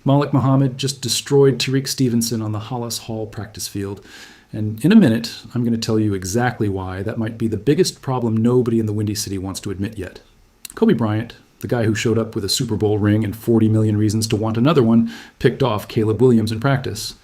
Malik Muhammad just destroyed Tariq Stevenson on the Hollis Hall practice field. And in a minute, I'm going to tell you exactly why that might be the biggest problem nobody in the Windy City wants to admit yet. Kobe Bryant, the guy who showed up with a Super Bowl ring and 40 million reasons to want another one, picked off Caleb Williams in practice.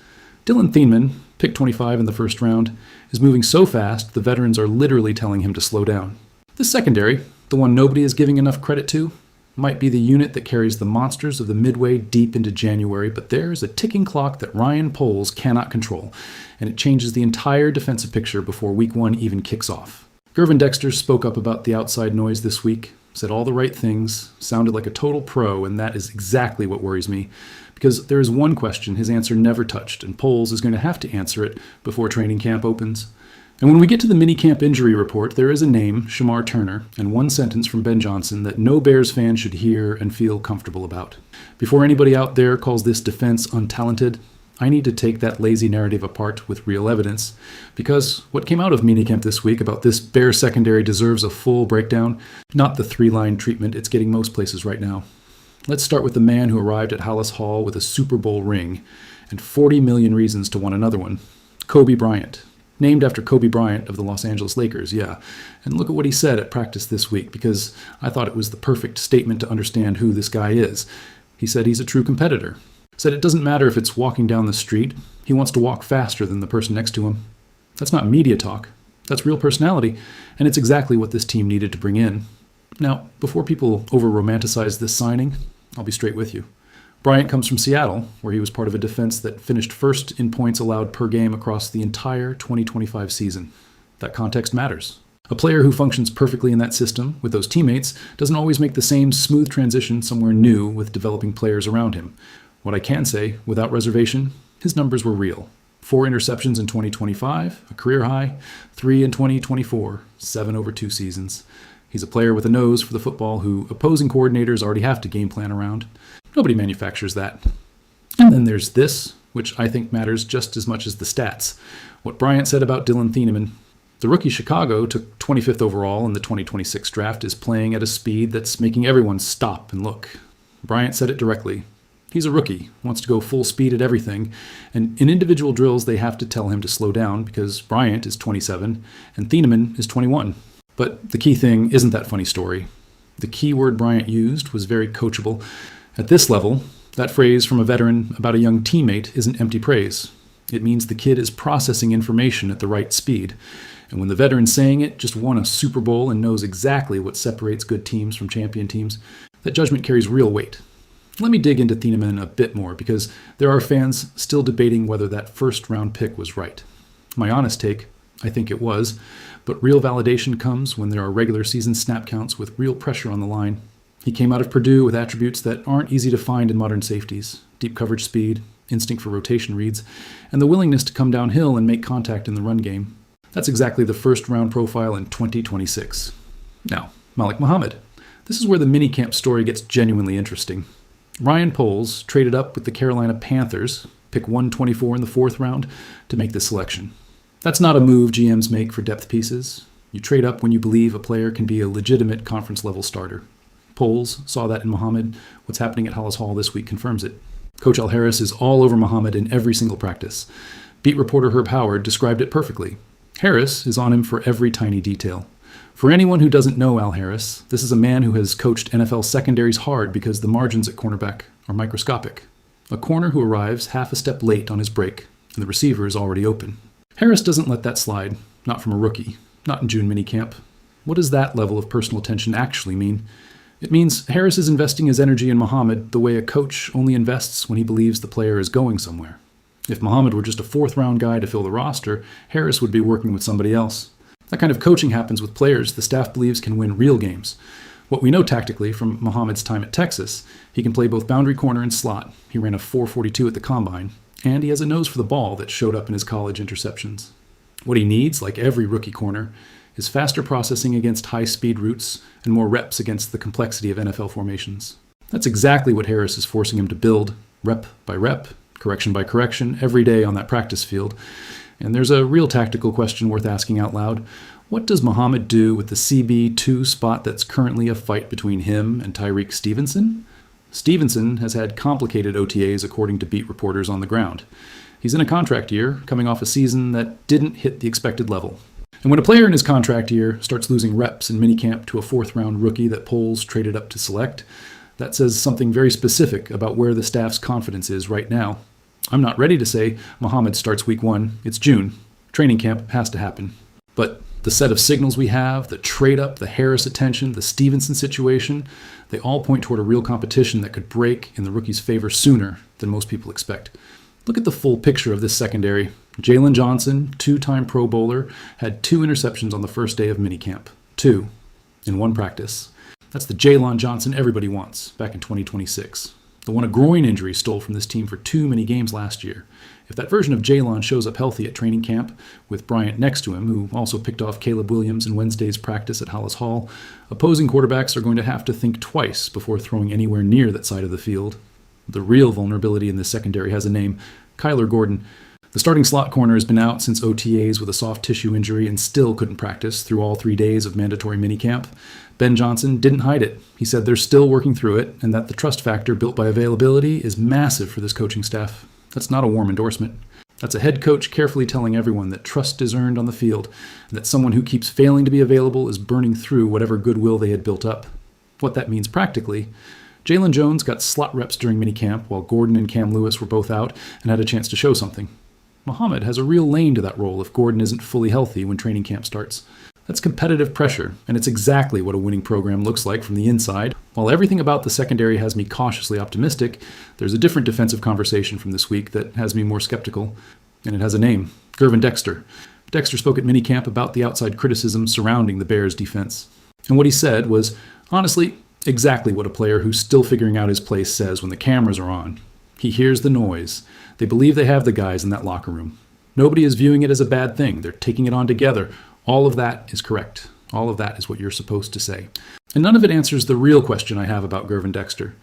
Dylan Thieneman, pick 25 in the first round, is moving so fast the veterans are literally telling him to slow down. This secondary, the one nobody is giving enough credit to, might be the unit that carries the monsters of the Midway deep into January, but there is a ticking clock that Ryan Poles cannot control, and it changes the entire defensive picture before Week 1 even kicks off. Gervin Dexter spoke up about the outside noise this week, said all the right things, sounded like a total pro, and that is exactly what worries me, because there is one question his answer never touched, and Poles is going to have to answer it before training camp opens. And when we get to the minicamp injury report, there is a name, Shamar Turner, and one sentence from Ben Johnson that no Bears fan should hear and feel comfortable about. Before anybody out there calls this defense untalented, I need to take that lazy narrative apart with real evidence, because what came out of minicamp this week about this Bears secondary deserves a full breakdown, not the 3-line treatment it's getting most places right now. Let's start with the man who arrived at Hollis Hall with a Super Bowl ring and 40 million reasons to want another one, Kobe Bryant. Named after Kobe Bryant of the Los Angeles Lakers, yeah. And look at what he said at practice this week, because I thought it was the perfect statement to understand who this guy is. He said he's a true competitor. Said it doesn't matter if it's walking down the street. He wants to walk faster than the person next to him. That's not media talk. That's real personality, and it's exactly what this team needed to bring in. Now, before people over-romanticize this signing, I'll be straight with you. Bryant comes from Seattle, where he was part of a defense that finished first in points allowed per game across the entire 2025 season. That context matters. A player who functions perfectly in that system with those teammates doesn't always make the same smooth transition somewhere new with developing players around him. What I can say, without reservation, his numbers were real. 4 interceptions in 2025, a career high, 3 in 2024, 7 over 2 seasons. He's a player with a nose for the football who opposing coordinators already have to game plan around. Nobody manufactures that. And then there's this, which I think matters just as much as the stats. What Bryant said about Dylan Thieneman. The rookie Chicago took 25th overall in the 2026 draft is playing at a speed that's making everyone stop and look. Bryant said it directly. He's a rookie, wants to go full speed at everything, and in individual drills they have to tell him to slow down because Bryant is 27 and Thieneman is 21. But the key thing isn't that funny story. The key word Bryant used was very coachable. At this level, that phrase from a veteran about a young teammate isn't empty praise. It means the kid is processing information at the right speed. And when the veteran saying it just won a Super Bowl and knows exactly what separates good teams from champion teams, that judgment carries real weight. Let me dig into Thieneman a bit more, because there are fans still debating whether that first-round pick was right. My honest take, I think it was, but real validation comes when there are regular season snap counts with real pressure on the line. He came out of Purdue with attributes that aren't easy to find in modern safeties: deep coverage speed, instinct for rotation reads, and the willingness to come downhill and make contact in the run game. That's exactly the first-round profile in 2026. Now, Malik Muhammad. This is where the minicamp story gets genuinely interesting. Ryan Poles traded up with the Carolina Panthers, pick 124 in the 4th round, to make this selection. That's not a move GMs make for depth pieces. You trade up when you believe a player can be a legitimate conference-level starter. Poles saw that in Muhammad. What's happening at Hollis Hall this week confirms it. Coach Al Harris is all over Muhammad in every single practice. Beat reporter Herb Howard described it perfectly. Harris is on him for every tiny detail. For anyone who doesn't know Al Harris, this is a man who has coached NFL secondaries hard because the margins at cornerback are microscopic. A corner who arrives half a step late on his break, and the receiver is already open. Harris doesn't let that slide, not from a rookie, not in June minicamp. What does that level of personal attention actually mean? It means Harris is investing his energy in Muhammad the way a coach only invests when he believes the player is going somewhere. If Muhammad were just a 4th-round guy to fill the roster, Harris would be working with somebody else. That kind of coaching happens with players the staff believes can win real games. What we know tactically from Muhammad's time at Texas, he can play both boundary corner and slot. He ran a 4.42 at the combine, and he has a nose for the ball that showed up in his college interceptions. What he needs, like every rookie corner, is faster processing against high-speed routes and more reps against the complexity of NFL formations. That's exactly what Harris is forcing him to build, rep by rep, correction by correction, every day on that practice field. And there's a real tactical question worth asking out loud. What does Muhammad do with the CB2 spot that's currently a fight between him and Tariq Stevenson? Stevenson has had complicated OTAs according to beat reporters on the ground. He's in a contract year, coming off a season that didn't hit the expected level. And when a player in his contract year starts losing reps in minicamp to a fourth-round rookie that polls traded up to select, that says something very specific about where the staff's confidence is right now. I'm not ready to say Muhammad starts week 1. It's June. Training camp has to happen. But the set of signals we have, the trade-up, the Harris attention, the Stevenson situation, they all point toward a real competition that could break in the rookie's favor sooner than most people expect. Look at the full picture of this secondary. Jalen Johnson, 2-time Pro Bowler, had 2 interceptions on the first day of minicamp. 2 in one practice. That's the Jalen Johnson everybody wants back in 2026. The one a groin injury stole from this team for too many games last year. If that version of Jalen shows up healthy at training camp, with Bryant next to him, who also picked off Caleb Williams in Wednesday's practice at Hollis Hall, opposing quarterbacks are going to have to think twice before throwing anywhere near that side of the field. The real vulnerability in this secondary has a name: Kyler Gordon. The starting slot corner has been out since OTAs with a soft tissue injury and still couldn't practice through all 3 days of mandatory minicamp. Ben Johnson didn't hide it. He said they're still working through it and that the trust factor built by availability is massive for this coaching staff. That's not a warm endorsement. That's a head coach carefully telling everyone that trust is earned on the field and that someone who keeps failing to be available is burning through whatever goodwill they had built up. What that means practically: Jalen Jones got slot reps during minicamp while Gordon and Cam Lewis were both out and had a chance to show something. Muhammad has a real lane to that role if Gordon isn't fully healthy when training camp starts. That's competitive pressure, and it's exactly what a winning program looks like from the inside. While everything about the secondary has me cautiously optimistic, there's a different defensive conversation from this week that has me more skeptical, and it has a name: Gervin Dexter. Dexter spoke at minicamp about the outside criticism surrounding the Bears' defense. And what he said was, honestly, exactly what a player who's still figuring out his place says when the cameras are on. He hears the noise. They believe they have the guys in that locker room. Nobody is viewing it as a bad thing. They're taking it on together. All of that is correct. All of that is what you're supposed to say. And none of it answers the real question I have about Gervin Dexter.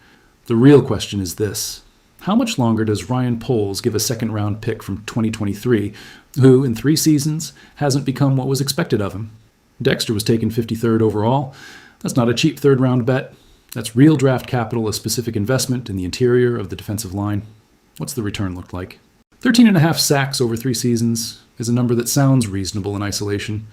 The real question is this: how much longer does Ryan Poles give a second-round pick from 2023, who, in 3 seasons, hasn't become what was expected of him? Dexter was taken 53rd overall. That's not a cheap third-round bet. That's real draft capital, a specific investment in the interior of the defensive line. What's the return look like? 13.5 sacks over 3 seasons is a number that sounds reasonable in isolation.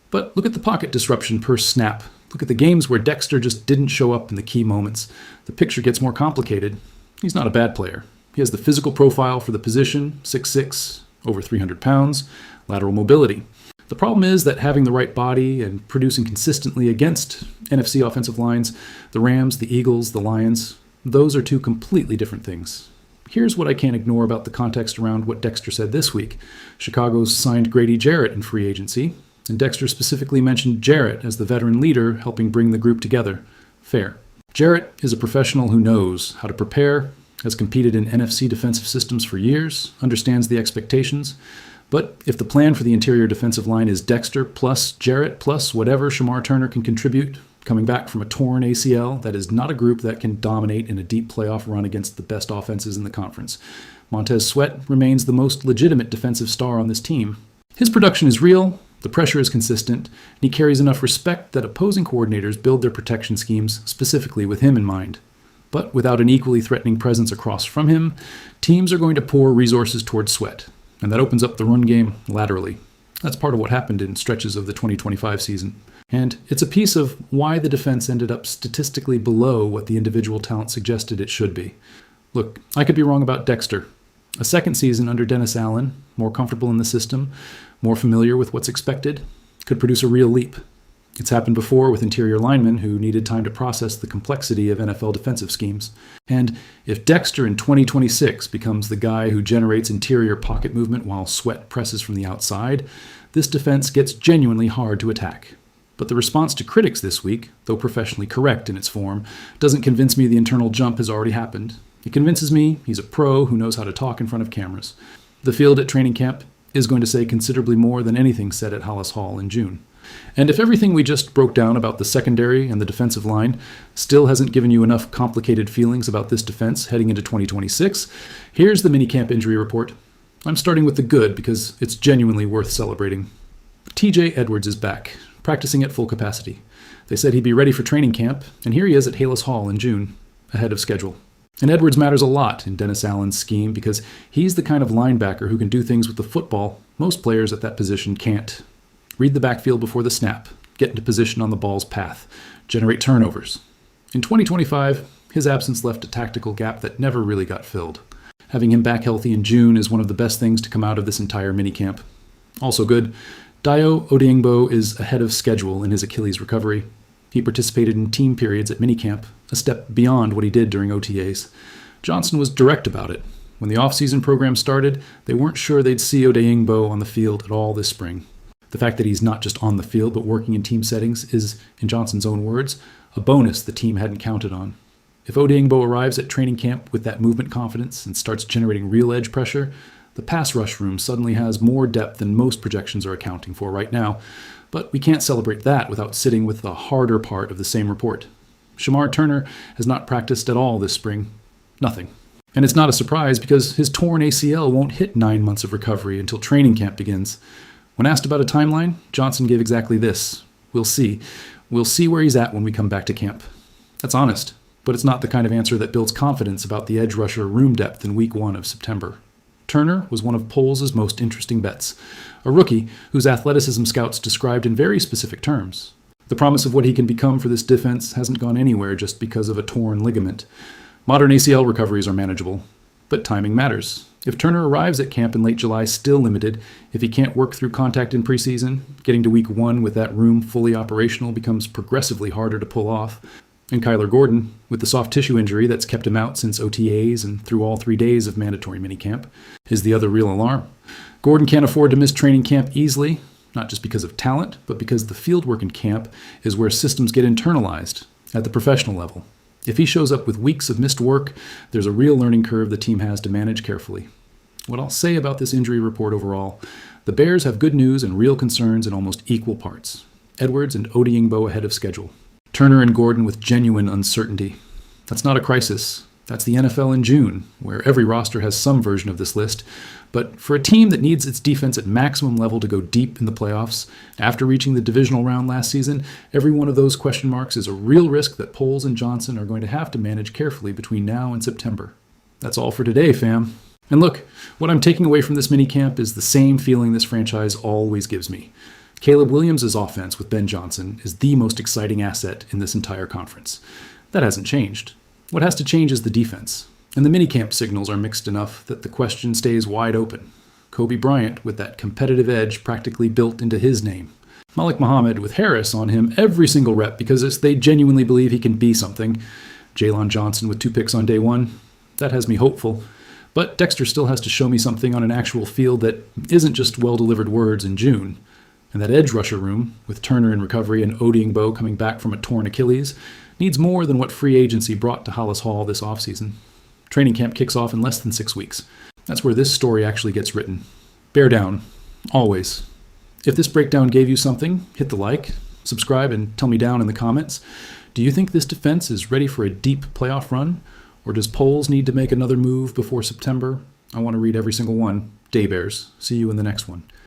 But look at the pocket disruption per snap. Look at the games where Dexter just didn't show up in the key moments. The picture gets more complicated. He's not a bad player. He has the physical profile for the position: 6'6", over 300 pounds, lateral mobility. The problem is that having the right body and producing consistently against NFC offensive lines, the Rams, the Eagles, the Lions, those are 2 completely different things. Here's what I can't ignore about the context around what Dexter said this week. Chicago's signed Grady Jarrett in free agency, and Dexter specifically mentioned Jarrett as the veteran leader helping bring the group together. Fair. Jarrett is a professional who knows how to prepare, has competed in NFC defensive systems for years, understands the expectations. But if the plan for the interior defensive line is Dexter plus Jarrett plus whatever Shamar Turner can contribute, coming back from a torn ACL, that is not a group that can dominate in a deep playoff run against the best offenses in the conference. Montez Sweat remains the most legitimate defensive star on this team. His production is real, the pressure is consistent, and he carries enough respect that opposing coordinators build their protection schemes specifically with him in mind. But without an equally threatening presence across from him, teams are going to pour resources towards Sweat, and that opens up the run game laterally. That's part of what happened in stretches of the 2025 season. And it's a piece of why the defense ended up statistically below what the individual talent suggested it should be. Look, I could be wrong about Dexter. A second season under Dennis Allen, more comfortable in the system, more familiar with what's expected, could produce a real leap. It's happened before with interior linemen who needed time to process the complexity of NFL defensive schemes. And if Dexter in 2026 becomes the guy who generates interior pocket movement while Sweat presses from the outside, this defense gets genuinely hard to attack. But the response to critics this week, though professionally correct in its form, doesn't convince me the internal jump has already happened. It convinces me he's a pro who knows how to talk in front of cameras. The field at training camp is going to say considerably more than anything said at Hollis Hall in June. And if everything we just broke down about the secondary and the defensive line still hasn't given you enough complicated feelings about this defense heading into 2026, here's the minicamp injury report. I'm starting with the good because it's genuinely worth celebrating. TJ Edwards is back, practicing at full capacity. They said he'd be ready for training camp, and here he is at Hollis Hall in June, ahead of schedule. And Edwards matters a lot in Dennis Allen's scheme because he's the kind of linebacker who can do things with the football most players at that position can't. Read the backfield before the snap, get into position on the ball's path, generate turnovers. In 2025, his absence left a tactical gap that never really got filled. Having him back healthy in June is one of the best things to come out of this entire minicamp. Also good, Dayo Odeyingbo is ahead of schedule in his Achilles recovery. He participated in team periods at minicamp, a step beyond what he did during OTAs. Johnson was direct about it. When the off-season program started, they weren't sure they'd see Odeyingbo on the field at all this spring. The fact that he's not just on the field but working in team settings is, in Johnson's own words, a bonus the team hadn't counted on. If Odeyingbo arrives at training camp with that movement confidence and starts generating real edge pressure, the pass rush room suddenly has more depth than most projections are accounting for right now. But we can't celebrate that without sitting with the harder part of the same report. Shamar Turner has not practiced at all this spring. Nothing. And it's not a surprise because his torn ACL won't hit 9 months of recovery until training camp begins. When asked about a timeline, Johnson gave exactly this. We'll see. We'll see where he's at when we come back to camp. That's honest, but it's not the kind of answer that builds confidence about the edge rusher room depth in week 1 of September. Turner was one of Poles' most interesting bets, a rookie whose athleticism scouts described in very specific terms. The promise of what he can become for this defense hasn't gone anywhere just because of a torn ligament. Modern ACL recoveries are manageable, but timing matters. If Turner arrives at camp in late July still limited, if he can't work through contact in preseason, getting to week 1 with that room fully operational becomes progressively harder to pull off. And Kyler Gordon, with the soft tissue injury that's kept him out since OTAs and through all 3 days of mandatory minicamp, is the other real alarm. Gordon can't afford to miss training camp easily, not just because of talent, but because the fieldwork in camp is where systems get internalized at the professional level. If he shows up with weeks of missed work, there's a real learning curve the team has to manage carefully. What I'll say about this injury report overall, the Bears have good news and real concerns in almost equal parts. Edwards and Odeyingbo ahead of schedule. Turner and Gordon with genuine uncertainty. That's not a crisis. That's the NFL in June, where every roster has some version of this list. But for a team that needs its defense at maximum level to go deep in the playoffs, after reaching the divisional round last season, every one of those question marks is a real risk that Poles and Johnson are going to have to manage carefully between now and September. That's all for today, fam. And look, what I'm taking away from this minicamp is the same feeling this franchise always gives me. Caleb Williams' offense with Ben Johnson is the most exciting asset in this entire conference. That hasn't changed. What has to change is the defense. And the minicamp signals are mixed enough that the question stays wide open. Kobe Bryant with that competitive edge practically built into his name. Malik Muhammad with Harris on him every single rep because they genuinely believe he can be something. Jalen Johnson with 2 picks on day 1. That has me hopeful. But Dexter still has to show me something on an actual field that isn't just well-delivered words in June. And that edge rusher room, with Turner in recovery and Odeyingbo coming back from a torn Achilles, needs more than what free agency brought to Hollis Hall this offseason. Training camp kicks off in less than 6 weeks. That's where this story actually gets written. Bear down. Always. If this breakdown gave you something, hit the like, subscribe, and tell me down in the comments. Do you think this defense is ready for a deep playoff run? Or does Poles need to make another move before September? I want to read every single one. Day Bears. See you in the next one.